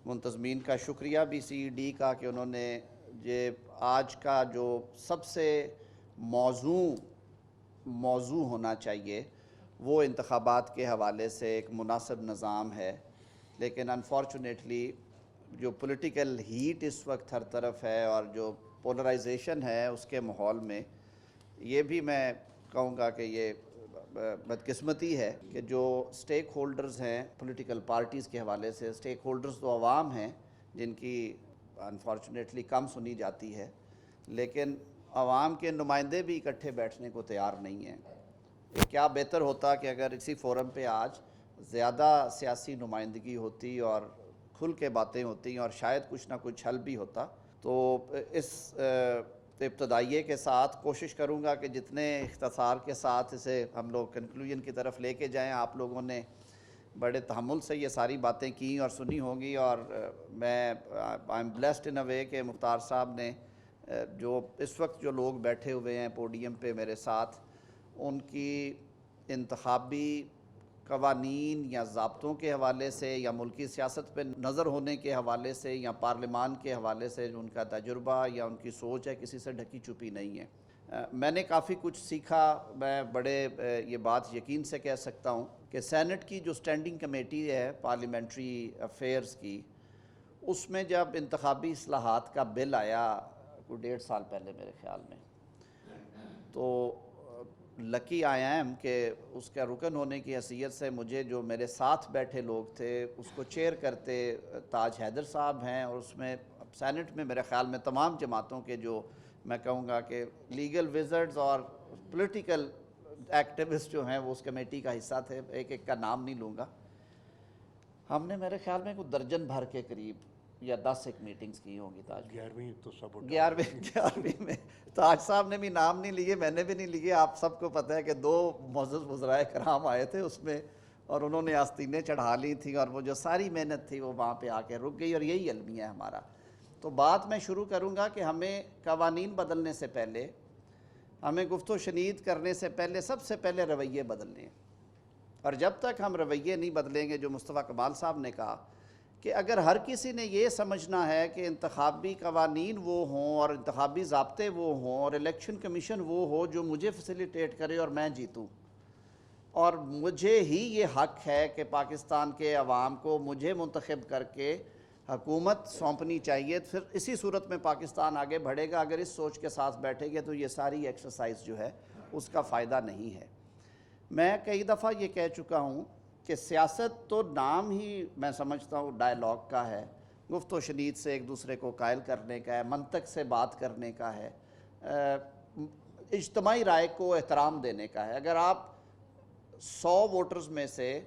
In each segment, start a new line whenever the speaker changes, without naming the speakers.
منتظمین کا شکریہ بھی سی ڈی کا کہ انہوں نے یہ آج کا جو سب سے موضوع ہونا چاہیے وہ انتخابات کے حوالے سے ایک مناسب نظام ہے، لیکن انفارچونیٹلی جو پولیٹیکل ہیٹ اس وقت ہر طرف ہے اور جو پولرائزیشن ہے اس کے ماحول میں یہ بھی میں کہوں گا کہ یہ بدقسمتی ہے کہ جو سٹیک ہولڈرز ہیں پولیٹیکل پارٹیز کے حوالے سے، سٹیک ہولڈرز تو عوام ہیں جن کی انفارچونیٹلی کم سنی جاتی ہے، لیکن عوام کے نمائندے بھی اکٹھے بیٹھنے کو تیار نہیں ہیں۔ کیا بہتر ہوتا کہ اگر اسی فورم پہ آج زیادہ سیاسی نمائندگی ہوتی اور کھل کے باتیں ہوتی اور شاید کچھ نہ کچھ حل بھی ہوتا۔ تو اس ابتدائیے کے ساتھ کوشش کروں گا کہ جتنے اختصار کے ساتھ اسے ہم لوگ کنکلوژن کی طرف لے کے جائیں۔ آپ لوگوں نے بڑے تحمل سے یہ ساری باتیں کی اور سنی ہوں گی، اور میں آئی ایم بلیسڈ ان اے وے کہ مختار صاحب نے جو اس وقت جو لوگ بیٹھے ہوئے ہیں پوڈیم پہ میرے ساتھ، ان کی انتخابی قوانین یا ضابطوں کے حوالے سے یا ملکی سیاست پہ نظر ہونے کے حوالے سے یا پارلیمان کے حوالے سے جو ان کا تجربہ یا ان کی سوچ ہے کسی سے ڈھکی چھپی نہیں ہے۔ میں نے کافی کچھ سیکھا۔ میں بڑے یہ بات یقین سے کہہ سکتا ہوں کہ سینٹ کی جو سٹینڈنگ کمیٹی ہے پارلیمنٹری افیئرز کی، اس میں جب انتخابی اصلاحات کا بل آیا کوئی 1.5 سال پہلے میرے خیال میں، تو لکی آئی ایم کہ اس کا رکن ہونے کی حیثیت سے مجھے جو میرے ساتھ بیٹھے لوگ تھے اس کو چیئر کرتے تاج حیدر صاحب ہیں، اور اس میں سینٹ میں میرے خیال میں تمام جماعتوں کے جو میں کہوں گا کہ لیگل وزرڈز اور پولیٹیکل ایکٹیوسٹ جو ہیں وہ اس کمیٹی کا حصہ تھے۔ ایک ایک کا نام نہیں لوں گا۔ ہم نے میرے خیال میں کوئی درجن بھر کے قریب یا 10 ایک میٹنگز کی ہوں گی تاج
11ویں تو سب
11ویں میں تاج صاحب نے بھی نام نہیں لیے، میں نے بھی نہیں لیے۔ آپ سب کو پتہ ہے کہ 2 معزز وزرائے کرام آئے تھے اس میں، اور انہوں نے آستینیں چڑھا لی تھیں، اور وہ جو ساری محنت تھی وہ وہاں پہ آ کے رک گئی، اور یہی المیہ ہے ہمارا۔ تو بات میں شروع کروں گا کہ ہمیں قوانین بدلنے سے پہلے، ہمیں گفت و شنید کرنے سے پہلے سب سے پہلے رویے بدلنے ہیں، اور جب تک ہم رویے نہیں بدلیں گے، جو مصطفیٰ کمال صاحب نے کہا کہ اگر ہر کسی نے یہ سمجھنا ہے کہ انتخابی قوانین وہ ہوں اور انتخابی ضابطے وہ ہوں اور الیکشن کمیشن وہ ہو جو مجھے فیسیلیٹیٹ کرے اور میں جیتوں، اور مجھے ہی یہ حق ہے کہ پاکستان کے عوام کو مجھے منتخب کر کے حکومت سونپنی چاہیے، پھر اسی صورت میں پاکستان آگے بڑھے گا۔ اگر اس سوچ کے ساتھ بیٹھے گے تو یہ ساری ایکسرسائز جو ہے اس کا فائدہ نہیں ہے۔ میں کئی دفعہ یہ کہہ چکا ہوں کہ سیاست تو نام ہی میں سمجھتا ہوں ڈائیلاگ کا ہے، گفت و شنید سے ایک دوسرے کو قائل کرنے کا ہے، منطق سے بات کرنے کا ہے، اجتماعی رائے کو احترام دینے کا ہے۔ اگر آپ 100 ووٹرز میں سے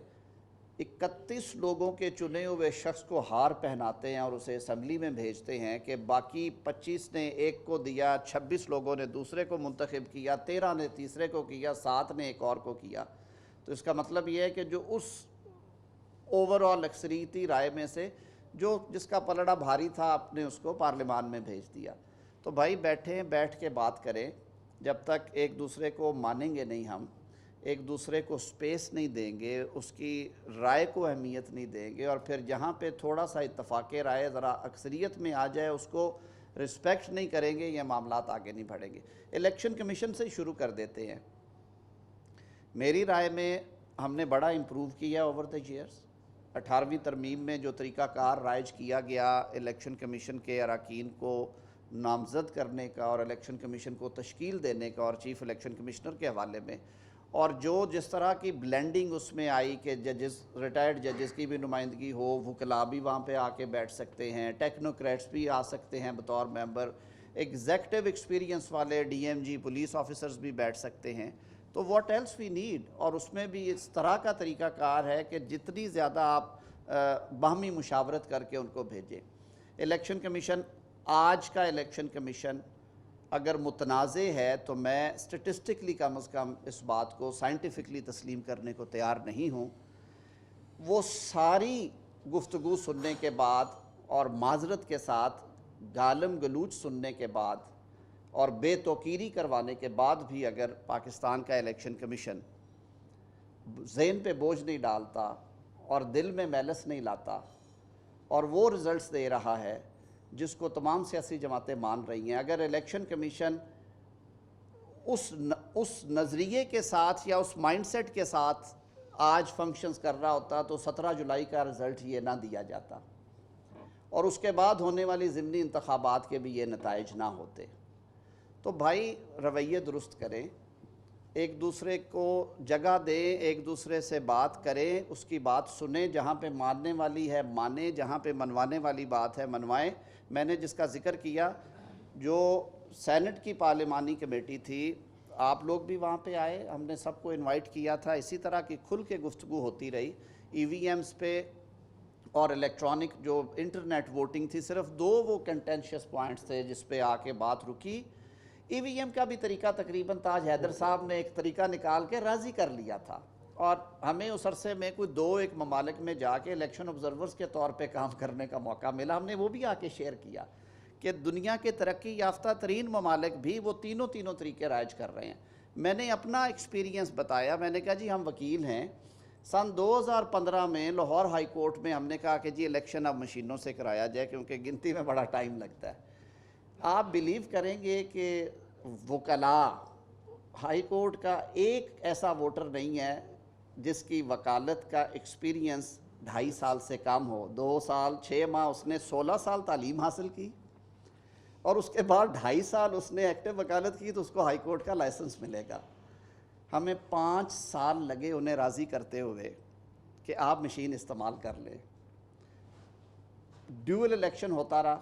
31 لوگوں کے چنے ہوئے شخص کو ہار پہناتے ہیں اور اسے اسمبلی میں بھیجتے ہیں کہ باقی 25 نے ایک کو دیا، 26 لوگوں نے دوسرے کو منتخب کیا، 13 نے تیسرے کو کیا، 7 نے ایک اور کو کیا، تو اس کا مطلب یہ ہے کہ جو اس اوورآل اکثریتی رائے میں سے جس کا پلڑا بھاری تھا آپ نے اس کو پارلیمان میں بھیج دیا۔ تو بھائی بیٹھیں، بیٹھ کے بات کریں۔ جب تک ایک دوسرے کو مانیں گے نہیں، ہم ایک دوسرے کو سپیس نہیں دیں گے، اس کی رائے کو اہمیت نہیں دیں گے، اور پھر جہاں پہ تھوڑا سا اتفاق رائے ذرا اکثریت میں آ جائے اس کو رسپیکٹ نہیں کریں گے، یہ معاملات آگے نہیں بڑھیں گے۔ الیکشن کمیشن سے شروع کر دیتے ہیں۔ میری رائے میں ہم نے بڑا امپروو کیا اوور دی ایئرز۔ 18ویں ترمیم میں جو طریقہ کار رائج کیا گیا الیکشن کمیشن کے اراکین کو نامزد کرنے کا اور الیکشن کمیشن کو تشکیل دینے کا اور چیف الیکشن کمشنر کے حوالے میں، اور جس طرح کی بلینڈنگ اس میں آئی کہ ججز، ریٹائرڈ ججز کی بھی نمائندگی ہو، وکلاء بھی وہاں پہ آ کے بیٹھ سکتے ہیں، ٹیکنوکریٹس بھی آ سکتے ہیں بطور ممبر، ایگزیکٹو ایکسپیرینس والے D M G police officers بھی بیٹھ سکتے ہیں۔ تو واٹ ایلس وی نیڈ، اور اس میں بھی اس طرح کا طریقہ کار ہے کہ جتنی زیادہ آپ باہمی مشاورت کر کے ان کو بھیجیں۔ الیکشن کمیشن، آج کا الیکشن کمیشن اگر متنازع ہے تو میں اسٹیٹسٹکلی کم از کم اس بات کو سائنٹیفکلی تسلیم کرنے کو تیار نہیں ہوں۔ وہ ساری گفتگو سننے کے بعد اور معذرت کے ساتھ گالم گلوچ سننے کے بعد اور بے توقیری کروانے کے بعد بھی اگر پاکستان کا الیکشن کمیشن ذہن پہ بوجھ نہیں ڈالتا اور دل میں میلس نہیں لاتا اور وہ رزلٹس دے رہا ہے جس کو تمام سیاسی جماعتیں مان رہی ہیں. اگر الیکشن کمیشن اس نظریے کے ساتھ یا اس مائنڈ سیٹ کے ساتھ آج فنکشنز کر رہا ہوتا تو 17 جولائی کا رزلٹ یہ نہ دیا جاتا اور اس کے بعد ہونے والی ضمنی انتخابات کے بھی یہ نتائج نہ ہوتے. تو بھائی رویے درست کریں, ایک دوسرے کو جگہ دیں, ایک دوسرے سے بات کریں, اس کی بات سنیں, جہاں پہ ماننے والی ہے مانیں, جہاں پہ منوانے والی بات ہے منوائیں. میں نے جس کا ذکر کیا, جو سینٹ کی پارلیمانی کمیٹی تھی, آپ لوگ بھی وہاں پہ آئے, ہم نے سب کو انوائٹ کیا تھا, اسی طرح کی کھل کے گفتگو ہوتی رہی. ای وی ایمز پہ اور الیکٹرانک جو انٹرنیٹ ووٹنگ تھی, صرف 2 وہ کنٹینشیس پوائنٹس تھے جس پہ آ کے بات رکی. ای وی ایم کا بھی طریقہ تقریباً تاج حیدر صاحب نے ایک طریقہ نکال کے راضی کر لیا تھا, اور ہمیں اس عرصے میں کوئی 2 ممالک میں جا کے الیکشن آبزرورز کے طور پہ کام کرنے کا موقع ملا. ہم نے وہ بھی آ کے شیئر کیا کہ دنیا کے ترقی یافتہ ترین ممالک بھی وہ تینوں طریقے رائج کر رہے ہیں. میں نے اپنا ایکسپیرینس بتایا, میں نے کہا جی ہم وکیل ہیں, سن 2015 میں لاہور ہائی کورٹ میں ہم نے کہا کہ جی الیکشن اب مشینوں سے کرایا جائے کیونکہ گنتی میں بڑا ٹائم لگتا ہے. آپ بلیو کریں گے کہ وکلاء ہائی کورٹ کا ایک ایسا ووٹر نہیں ہے جس کی وکالت کا ایکسپیرینس 2.5 سال سے کم ہو. 2 سال 6 ماہ اس نے 16 سال تعلیم حاصل کی, اور اس کے بعد 2.5 سال اس نے ایکٹیو وکالت کی تو اس کو ہائی کورٹ کا لائسنس ملے گا. ہمیں 5 سال لگے انہیں راضی کرتے ہوئے کہ آپ مشین استعمال کر لیں. ڈیول الیکشن ہوتا رہا,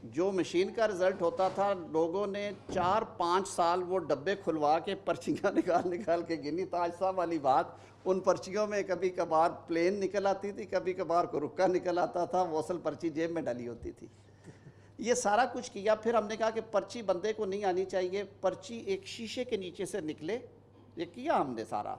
جو مشین کا رزلٹ ہوتا تھا لوگوں نے 4-5 سال وہ ڈبے کھلوا کے پرچیاں نکال کے گنی. تاج صاحب والی بات, ان پرچیوں میں کبھی کبھار پلین نکل آتی تھی, کبھی کبھار کو رکا نکل آتا تھا, وہ اصل پرچی جیب میں ڈلی ہوتی تھی. یہ سارا کچھ کیا. پھر ہم نے کہا کہ پرچی بندے کو نہیں آنی چاہیے, پرچی ایک شیشے کے نیچے سے نکلے. یہ کیا ہم نے سارا,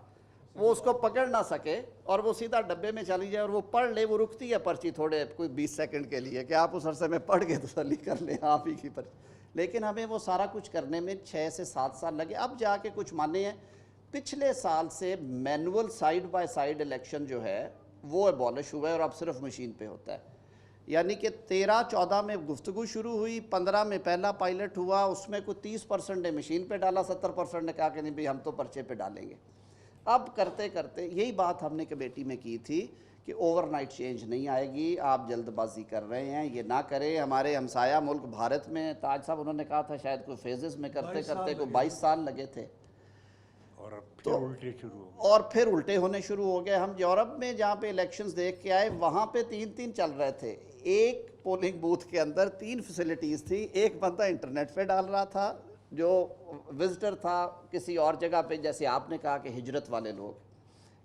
وہ اس کو پکڑ نہ سکے اور وہ سیدھا ڈبے میں چلی جائے اور وہ پڑھ لے. وہ رکتی ہے پرچی تھوڑے کوئی 20 سیکنڈ کے لیے کہ آپ اس عرصے میں پڑھ کے تسلی کر لیں آپ ہی کی پرچی. لیکن ہمیں وہ سارا کچھ کرنے میں 6 سے 7 سال لگے. اب جا کے کچھ مانے ہیں. پچھلے سال سے manual side by side election جو ہے وہ ایبولش ہوا ہے اور اب صرف مشین پہ ہوتا ہے. یعنی کہ 13-14 میں گفتگو شروع ہوئی, 15 میں پہلا پائلٹ ہوا, اس میں کوئی 30% نے مشین پہ ڈالا, 70% نے کہا کہ نہیں بھئی ہم تو پرچے پہ ڈالیں گے. اب کرتے کرتے یہی بات ہم نے کمیٹی میں کی تھی کہ اوور نائٹ چینج نہیں آئے گی, آپ جلد بازی کر رہے ہیں, یہ نہ کریں. ہمارے ہمسایہ ملک بھارت میں تاج صاحب انہوں نے کہا تھا شاید کوئی فیزز میں کرتے کرتے کوئی 22 سال لگے تھے, اور پھر الٹے ہونے شروع ہو گئے. ہم یورپ میں جہاں پہ الیکشنز دیکھ کے آئے وہاں پہ 3 چل رہے تھے. ایک پولنگ بوتھ کے اندر 3 فیسلٹیز تھی. ایک بندہ انٹرنیٹ پہ ڈال رہا تھا جو وزٹر تھا کسی اور جگہ پہ, جیسے آپ نے کہا کہ ہجرت والے لوگ,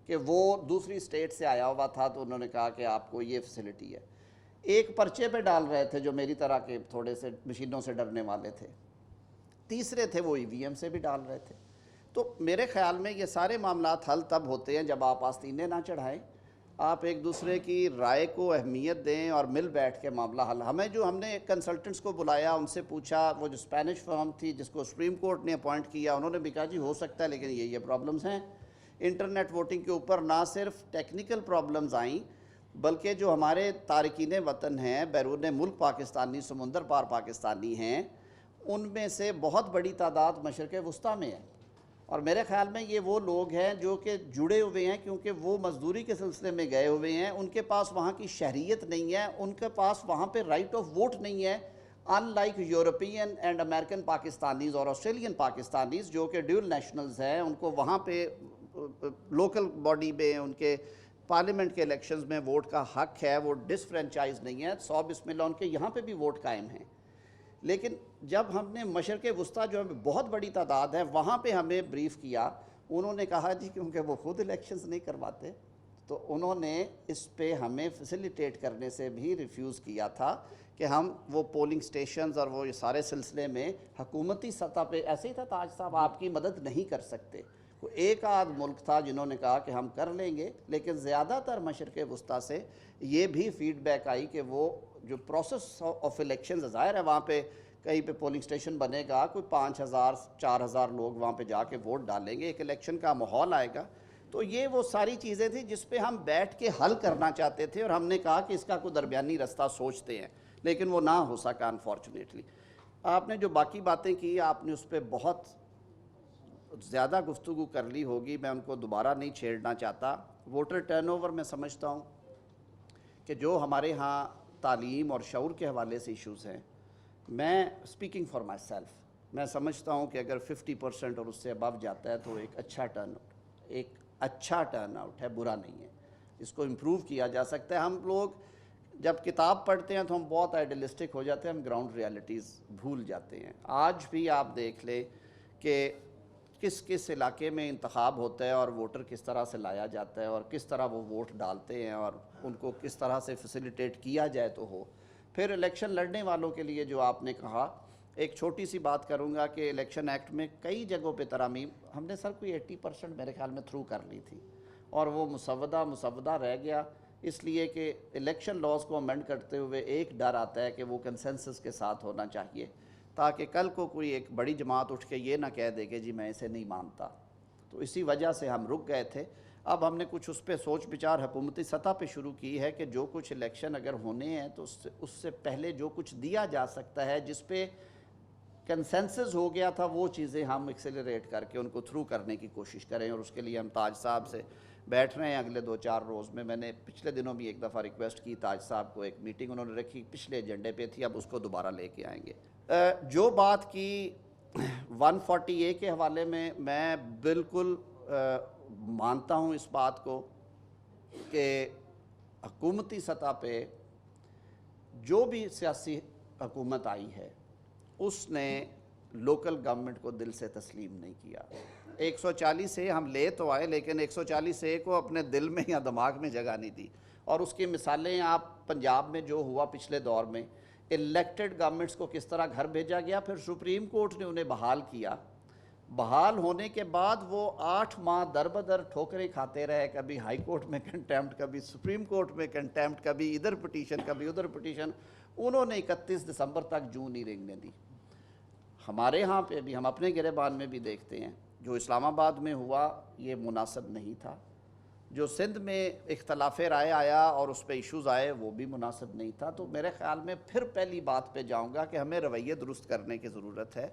کہ وہ دوسری اسٹیٹ سے آیا ہوا تھا تو انہوں نے کہا کہ آپ کو یہ فیسلٹی ہے. ایک پرچے پہ ڈال رہے تھے جو میری طرح کے تھوڑے سے مشینوں سے ڈرنے والے تھے. تیسرے تھے وہ ای وی ایم سے بھی ڈال رہے تھے. تو میرے خیال میں یہ سارے معاملات حل تب ہوتے ہیں جب آپ آستینے نہ چڑھائیں, آپ ایک دوسرے کی رائے کو اہمیت دیں اور مل بیٹھ کے معاملہ حل. ہم نے کنسلٹنٹس کو بلایا, ان سے پوچھا, وہ جو اسپینش فرم تھی جس کو سپریم کورٹ نے اپوائنٹ کیا, انہوں نے بھی کہا جی ہو سکتا ہے لیکن یہ پرابلمز ہیں. انٹرنیٹ ووٹنگ کے اوپر نہ صرف ٹیکنیکل پرابلمز آئیں بلکہ جو ہمارے تارکین وطن ہیں, بیرون ملک پاکستانی, سمندر پار پاکستانی ہیں, ان میں سے بہت بڑی تعداد مشرق وسطیٰ میں ہے. اور میرے خیال میں یہ وہ لوگ ہیں جو کہ جڑے ہوئے ہیں کیونکہ وہ مزدوری کے سلسلے میں گئے ہوئے ہیں, ان کے پاس وہاں کی شہریت نہیں ہے, ان کے پاس وہاں پہ رائٹ آف ووٹ نہیں ہے, in like European and American Pakistanis اور آسٹریلین پاکستانیز جو کہ ڈیول نیشنلز ہیں. ان کو وہاں پہ لوکل باڈی میں ان کے پارلیمنٹ کے الیکشنز میں ووٹ کا حق ہے, وہ ڈس فرینچائز نہیں ہے. 100 بسم اللہ ان کے یہاں پہ بھی ووٹ قائم ہیں. لیکن جب ہم نے مشرق وسطیٰ جو بہت بڑی تعداد ہے وہاں پہ ہمیں بریف کیا, انہوں نے کہا جی کیونکہ وہ خود الیکشنز نہیں کرواتے تو انہوں نے اس پہ ہمیں فیسیلیٹیٹ کرنے سے بھی ریفیوز کیا تھا کہ ہم وہ پولنگ سٹیشنز اور وہ سارے سلسلے میں حکومتی سطح پہ ایسے ہی تھا. تاج صاحب آپ کی مدد نہیں کر سکتے. ایک آدھ ملک تھا جنہوں نے کہا کہ ہم کر لیں گے, لیکن زیادہ تر مشرق وسطیٰ سے یہ بھی فیڈ بیک آئی کہ وہ جو پروسیس آف الیکشنز ظاہر ہے وہاں پہ کہیں پہ پولنگ سٹیشن بنے گا, کوئی 5,000 4,000 لوگ وہاں پہ جا کے ووٹ ڈالیں گے, ایک الیکشن کا ماحول آئے گا, تو یہ وہ ساری چیزیں تھیں جس پہ ہم بیٹھ کے حل کرنا چاہتے تھے، اور ہم نے کہا کہ اس کا کوئی درمیانی رستہ سوچتے ہیں، لیکن وہ نہ ہو سکا انفارچونیٹلی۔ آپ نے جو باقی باتیں کی آپ نے اس پہ بہت زیادہ گفتگو کر لی ہوگی، میں ان کو دوبارہ نہیں چھیڑنا چاہتا۔ ووٹر ٹرن اوور میں سمجھتا ہوں کہ جو ہمارے ہاں تعلیم اور شعور کے حوالے سے ایشوز ہیں، میں اسپیکنگ فار مائی سیلف، میں سمجھتا ہوں کہ اگر 50% اور اس سے ابو جاتا ہے تو ایک اچھا ٹرن آؤٹ ہے، برا نہیں ہے، اس کو امپروو کیا جا سکتا ہے۔ ہم لوگ جب کتاب پڑھتے ہیں تو ہم بہت آئیڈیلسٹک ہو جاتے ہیں، ہم گراؤنڈ ریالٹیز بھول جاتے ہیں۔ آج بھی آپ دیکھ لیں کہ کس کس علاقے میں انتخاب ہوتا ہے اور ووٹر کس طرح سے لایا جاتا ہے اور کس طرح وہ ووٹ ڈالتے ہیں اور ان کو کس طرح سے فیسیلیٹیٹ کیا جائے تو ہو۔ پھر الیکشن لڑنے والوں کے لیے جو آپ نے کہا، ایک چھوٹی سی بات کروں گا کہ الیکشن ایکٹ میں کئی جگہوں پہ ترامیم ہم نے سر کوئی 80% میرے خیال میں تھرو کر لی تھی، اور وہ مسودہ رہ گیا، اس لیے کہ الیکشن لاز کو امینڈ کرتے ہوئے ایک ڈر آتا ہے کہ وہ کنسنسس کے ساتھ ہونا چاہیے، تاکہ کل کو کوئی ایک بڑی جماعت اٹھ کے یہ نہ کہہ دے کہ جی میں اسے نہیں مانتا۔ تو اسی وجہ سے ہم رک گئے تھے۔ اب ہم نے کچھ اس پہ سوچ بچار حکومتی سطح پہ شروع کی ہے کہ جو کچھ الیکشن اگر ہونے ہیں تو اس سے پہلے جو کچھ دیا جا سکتا ہے جس پہ کنسنسس ہو گیا تھا، وہ چیزیں ہم ایکسیلریٹ کر کے ان کو تھرو کرنے کی کوشش کریں، اور اس کے لیے ہم تاج صاحب سے بیٹھ رہے ہیں اگلے 2-4 روز میں۔ میں نے پچھلے دنوں بھی ایک دفعہ ریکویسٹ کی تاج صاحب کو، ایک میٹنگ انہوں نے رکھی، پچھلے ایجنڈے پہ تھی، اب اس کو دوبارہ لے کے آئیں گے۔ جو بات کی 140A کے حوالے میں بالکل مانتا ہوں اس بات کو کہ حکومتی سطح پہ جو بھی سیاسی حکومت آئی ہے اس نے لوکل گورنمنٹ کو دل سے تسلیم نہیں کیا۔ 140A ہم لے تو آئے، لیکن 140A کو اپنے دل میں یا دماغ میں جگہ نہیں دی، اور اس کی مثالیں آپ پنجاب میں جو ہوا پچھلے دور میں، الیکٹڈ گورنمنٹس کو کس طرح گھر بھیجا گیا، پھر سپریم کورٹ نے انہیں بحال کیا، بحال ہونے کے بعد وہ 8 ماہ در بدر ٹھوکریں کھاتے رہے، کبھی ہائی کورٹ میں کنٹیمپٹ، کبھی سپریم کورٹ میں کنٹیمپٹ، کبھی ادھر پٹیشن کبھی ادھر پٹیشن، انہوں نے 31 دسمبر تک جوں نہیں رنگنے دی۔ ہمارے ہاں پہ بھی ہم اپنے گریبان میں بھی دیکھتے ہیں، جو اسلام آباد میں ہوا یہ مناسب نہیں تھا، جو سندھ میں اختلاف رائے آیا اور اس پہ ایشوز آئے وہ بھی مناسب نہیں تھا۔ تو میرے خیال میں پھر پہلی بات پہ جاؤں گا کہ ہمیں رویے درست کرنے کی ضرورت ہے،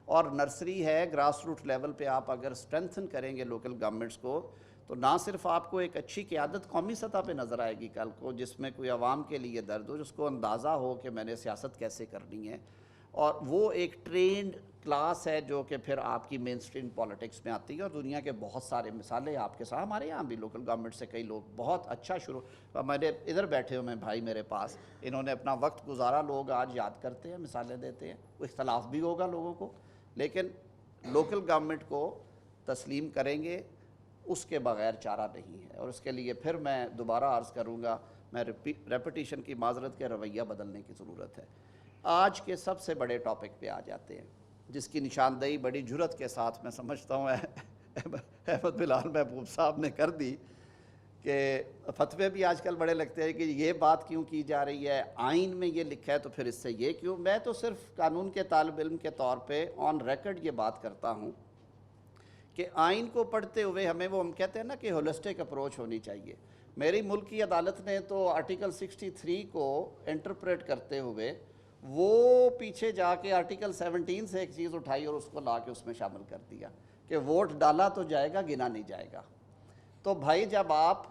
اور نرسری ہے، گراس روٹ لیول پہ آپ اگر اسٹرینتھن کریں گے لوکل گورنمنٹس کو، تو نہ صرف آپ کو ایک اچھی قیادت قومی سطح پہ نظر آئے گی کل کو، جس میں کوئی عوام کے لیے درد ہو، جس کو اندازہ ہو کہ میں نے سیاست کیسے کرنی ہے، اور وہ ایک ٹرینڈ کلاس ہے جو کہ پھر آپ کی مین اسٹریم پالیٹکس میں آتی ہے، اور دنیا کے بہت سارے مثالیں آپ کے ساتھ، ہمارے یہاں بھی لوکل گورنمنٹ سے کئی لوگ بہت اچھا شروع، میرے ادھر بیٹھے ہوئے بھائی میرے پاس، انہوں نے اپنا وقت گزارا، لوگ آج یاد کرتے ہیں، مثالیں دیتے ہیں، کوئی اختلاف بھی ہوگا لوگوں کو، لیکن لوکل گورنمنٹ کو تسلیم کریں گے، اس کے بغیر چارہ نہیں ہے۔ اور اس کے لیے پھر میں دوبارہ عرض کروں گا، میں ریپیٹیشن کی معذرت کے رویہ بدلنے کی ضرورت ہے۔ آج کے سب سے بڑے ٹاپک پہ آ جاتے ہیں، جس کی نشاندہی بڑی جرت کے ساتھ میں سمجھتا ہوں احمد بلال محبوب صاحب نے کر دی، کہ فتوے بھی آج کل بڑے لگتے ہیں کہ یہ بات کیوں کی جا رہی ہے، آئین میں یہ لکھا ہے تو پھر اس سے یہ کیوں۔ میں تو صرف قانون کے طالب علم کے طور پہ آن ریکارڈ یہ بات کرتا ہوں کہ آئین کو پڑھتے ہوئے ہمیں وہ ہم کہتے ہیں نا کہ ہولسٹک اپروچ ہونی چاہیے۔ میری ملک کی عدالت نے تو آرٹیکل 63 کو انٹرپریٹ کرتے ہوئے وہ پیچھے جا کے آرٹیکل 17 سے ایک چیز اٹھائی اور اس کو لا کے اس میں شامل کر دیا کہ ووٹ ڈالا تو جائے گا، گنا نہیں جائے گا۔ تو بھائی جب آپ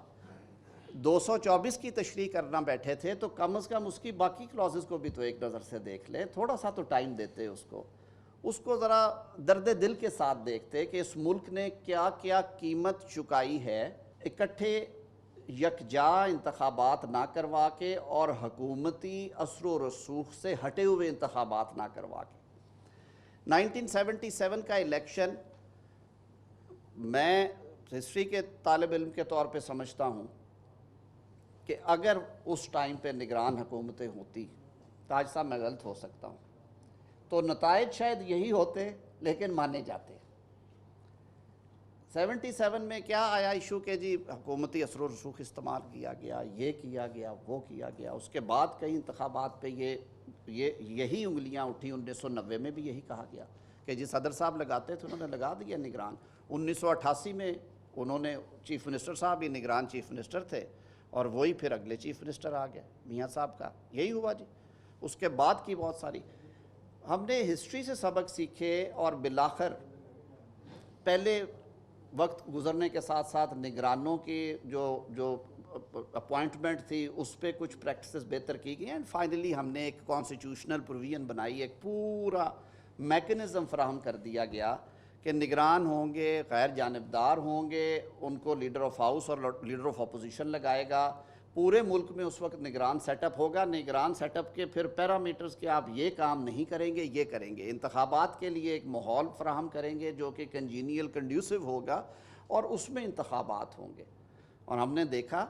224 کی تشریح کرنا بیٹھے تھے تو کم از کم اس کی باقی کلازز کو بھی تو ایک نظر سے دیکھ لیں، تھوڑا سا تو ٹائم دیتے اس کو ذرا درد دل کے ساتھ دیکھتے کہ اس ملک نے کیا کیا قیمت چکائی ہے اکٹھے یکجا انتخابات نہ کروا کے اور حکومتی اثر و رسوخ سے ہٹے ہوئے انتخابات نہ کروا کے۔ 1977 کا الیکشن میں ہسٹری کے طالب علم کے طور پہ سمجھتا ہوں کہ اگر اس ٹائم پہ نگران حکومتیں ہوتی، تاج صاحب میں غلط ہو سکتا ہوں، تو نتائج شاید یہی ہوتے، لیکن مانے جاتے۔ 77 میں کیا آیا ایشو کہ جی حکومتی اثر و رسوخ استعمال کیا گیا، یہ کیا گیا، وہ کیا گیا۔ اس کے بعد کئی انتخابات پہ یہی انگلیاں اٹھی۔ 1990 میں بھی یہی کہا گیا کہ جی صدر صاحب لگاتے تھے، انہوں نے لگا دیا نگران۔ 1988 میں انہوں نے چیف منسٹر صاحب ہی نگران چیف منسٹر تھے اور وہی پھر اگلے چیف منسٹر آ گیا میاں صاحب کا، یہی ہوا جی۔ اس کے بعد کی بہت ساری ہم نے ہسٹری سے سبق سیکھے اور بالآخر پہلے وقت گزرنے کے ساتھ ساتھ نگرانوں کی جو اپوائنٹمنٹ تھی اس پہ کچھ پریکٹسز بہتر کی گئی، اینڈ فائنلی ہم نے ایک کانسٹیٹیوشنل پروویژن بنائی، ایک پورا میکنزم فراہم کر دیا گیا کہ نگران ہوں گے، غیر جانبدار ہوں گے، ان کو لیڈر آف ہاؤس اور لیڈر آف اپوزیشن لگائے گا۔ پورے ملک میں اس وقت نگران سیٹ اپ ہوگا، نگران سیٹ اپ کے پھر پیرامیٹرز کہ آپ یہ کام نہیں کریں گے، یہ کریں گے۔ انتخابات کے لیے ایک ماحول فراہم کریں گے جو کہ کنجینیل کنڈیوسو ہوگا اور اس میں انتخابات ہوں گے۔ اور ہم نے دیکھا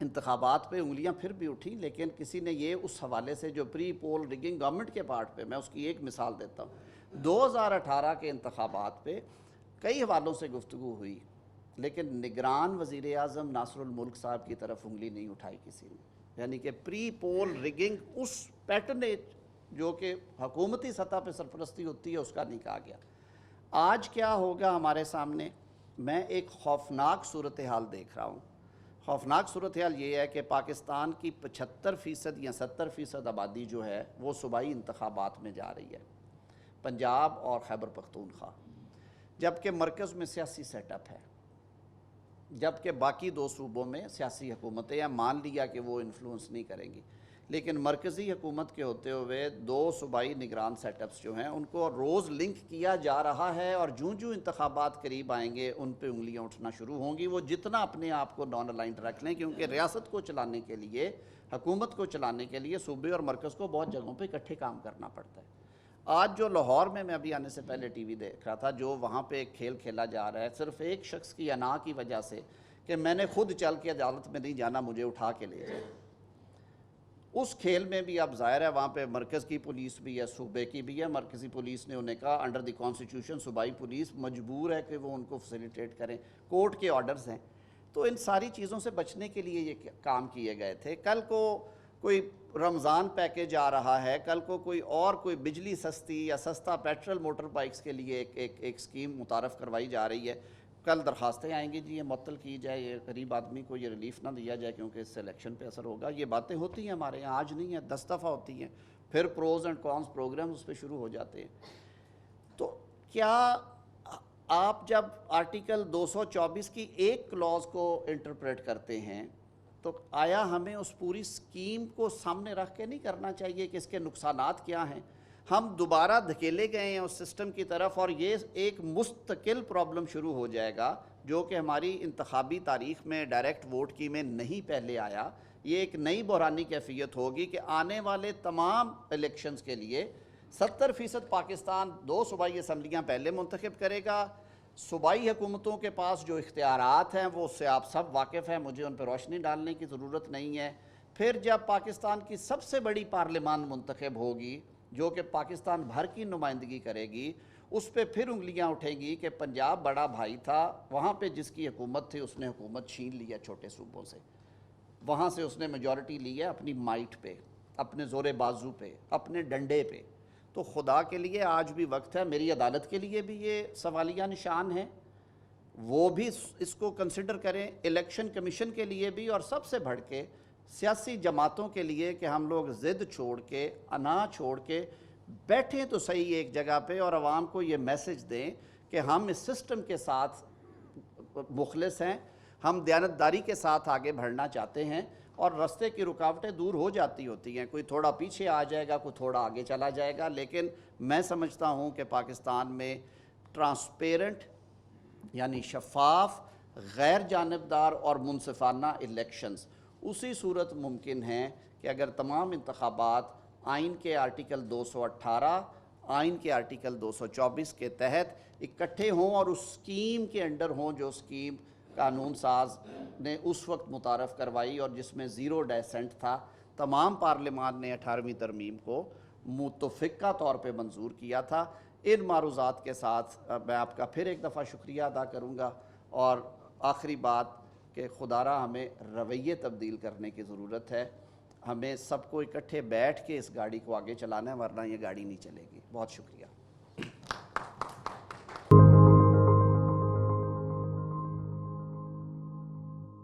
انتخابات پہ انگلیاں پھر بھی اٹھیں، لیکن کسی نے یہ اس حوالے سے جو پری پول رگنگ گورنمنٹ کے پارٹ پہ، میں اس کی ایک مثال دیتا ہوں، 2018 کے انتخابات پہ کئی حوالوں سے گفتگو ہوئی، لیکن نگران وزیر اعظم ناصر الملک صاحب کی طرف انگلی نہیں اٹھائی کسی نے، یعنی کہ پری پول رگنگ اس پیٹرنیج جو کہ حکومتی سطح پہ سرپرستی ہوتی ہے اس کا نہیں کہا گیا۔ آج کیا ہوگا ہمارے سامنے؟ میں ایک خوفناک صورتحال دیکھ رہا ہوں۔ خوفناک صورتحال یہ ہے کہ پاکستان کی 75% یا 70% آبادی جو ہے وہ صوبائی انتخابات میں جا رہی ہے، پنجاب اور خیبر پختونخوا، جبکہ مرکز میں سیاسی سیٹ اپ ہے، جبکہ باقی 2 صوبوں میں سیاسی حکومتیں ہیں، مان لیا کہ وہ انفلوئنس نہیں کریں گی، لیکن مرکزی حکومت کے ہوتے ہوئے 2 صوبائی نگران سیٹ اپس جو ہیں ان کو روز لنک کیا جا رہا ہے، اور جو انتخابات قریب آئیں گے ان پہ انگلیاں اٹھنا شروع ہوں گی۔ وہ جتنا اپنے آپ کو نان الائنڈ رکھ لیں، کیونکہ ریاست کو چلانے کے لیے، حکومت کو چلانے کے لیے صوبے اور مرکز کو بہت جگہوں پہ اکٹھے کام کرنا پڑتا ہے۔ آج جو لاہور میں ابھی آنے سے پہلے ٹی وی دیکھ رہا تھا، جو وہاں پہ ایک کھیل کھیلا جا رہا ہے صرف ایک شخص کی انا کی وجہ سے کہ میں نے خود چل کے عدالت میں نہیں جانا، مجھے اٹھا کے لے جائے۔ اس کھیل میں بھی اب ظاہر ہے وہاں پہ مرکز کی پولیس بھی ہے، صوبے کی بھی ہے۔ مرکزی پولیس نے انہیں کہا انڈر دی کانسٹیٹیوشن صوبائی پولیس مجبور ہے کہ وہ ان کو فیسیلیٹیٹ کریں، کورٹ کے آرڈرز ہیں۔ تو ان ساری چیزوں سے بچنے کے لیے یہ کام کیے گئے تھے۔ کل کو کوئی رمضان پیکیج آ رہا ہے، کل کو کوئی بجلی سستی یا سستا پیٹرول موٹر بائکس کے لیے ایک سکیم متعارف کروائی جا رہی ہے۔ کل درخواستیں آئیں گی جی یہ معطل کی جائے، یہ غریب آدمی کو یہ ریلیف نہ دیا جائے کیونکہ اس سے الیکشن پہ اثر ہوگا۔ یہ باتیں ہوتی ہیں ہمارے یہاں، آج نہیں ہیں، 10 دفعہ ہوتی ہیں، پھر پروز اینڈ کونس پروگرام اس پہ شروع ہو جاتے ہیں۔ تو کیا آپ جب آرٹیکل 224 کی ایک کلوز کو انٹرپریٹ کرتے ہیں تو آیا ہمیں اس پوری سکیم کو سامنے رکھ کے نہیں کرنا چاہیے کہ اس کے نقصانات کیا ہیں؟ ہم دوبارہ دھکیلے گئے ہیں اس سسٹم کی طرف، اور یہ ایک مستقل پرابلم شروع ہو جائے گا جو کہ ہماری انتخابی تاریخ میں ڈائریکٹ ووٹ کی میں نہیں پہلے آیا۔ یہ ایک نئی بحرانی کیفیت ہوگی کہ آنے والے تمام الیکشنز کے لیے 70% پاکستان 2 صوبائی اسمبلیاں پہلے منتخب کرے گا۔ صوبائی حکومتوں کے پاس جو اختیارات ہیں وہ اس سے آپ سب واقف ہیں، مجھے ان پہ روشنی ڈالنے کی ضرورت نہیں ہے۔ پھر جب پاکستان کی سب سے بڑی پارلیمان منتخب ہوگی جو کہ پاکستان بھر کی نمائندگی کرے گی، اس پہ پھر انگلیاں اٹھیں گی کہ پنجاب بڑا بھائی تھا، وہاں پہ جس کی حکومت تھی اس نے حکومت چھین لیا چھوٹے صوبوں سے، وہاں سے اس نے میجورٹی لی ہے اپنی مائٹ پہ، اپنے زور بازو پہ، اپنے ڈنڈے پہ۔ تو خدا کے لیے آج بھی وقت ہے، میری عدالت کے لیے بھی یہ سوالیہ نشان ہے، وہ بھی اس کو کنسیڈر کریں، الیکشن کمیشن کے لیے بھی، اور سب سے بڑھ کے سیاسی جماعتوں کے لیے کہ ہم لوگ ضد چھوڑ کے، انا چھوڑ کے بیٹھیں تو صحیح ایک جگہ پہ، اور عوام کو یہ میسج دیں کہ ہم اس سسٹم کے ساتھ مخلص ہیں، ہم دیانتداری کے ساتھ آگے بڑھنا چاہتے ہیں، اور رستے کی رکاوٹیں دور ہو جاتی ہوتی ہیں، کوئی تھوڑا پیچھے آ جائے گا، کوئی تھوڑا آگے چلا جائے گا، لیکن میں سمجھتا ہوں کہ پاکستان میں ٹرانسپیرنٹ یعنی شفاف، غیر جانبدار اور منصفانہ الیکشنز اسی صورت ممکن ہیں کہ اگر تمام انتخابات آئین کے آرٹیکل 218، آئین کے آرٹیکل 224 کے تحت اکٹھے ہوں اور اس سکیم کے انڈر ہوں جو سکیم قانون ساز نے اس وقت متعارف کروائی اور جس میں 0 ڈیسنٹ تھا۔ تمام پارلیمان نے 18ویں ترمیم کو متفقہ طور پہ منظور کیا تھا۔ ان معروضات کے ساتھ میں آپ کا پھر ایک دفعہ شکریہ ادا کروں گا، اور آخری بات کہ خدا را ہمیں رویے تبدیل کرنے کی ضرورت ہے، ہمیں سب کو اکٹھے بیٹھ کے اس گاڑی کو آگے چلانا ہے، ورنہ یہ گاڑی نہیں چلے گی۔ بہت شکریہ۔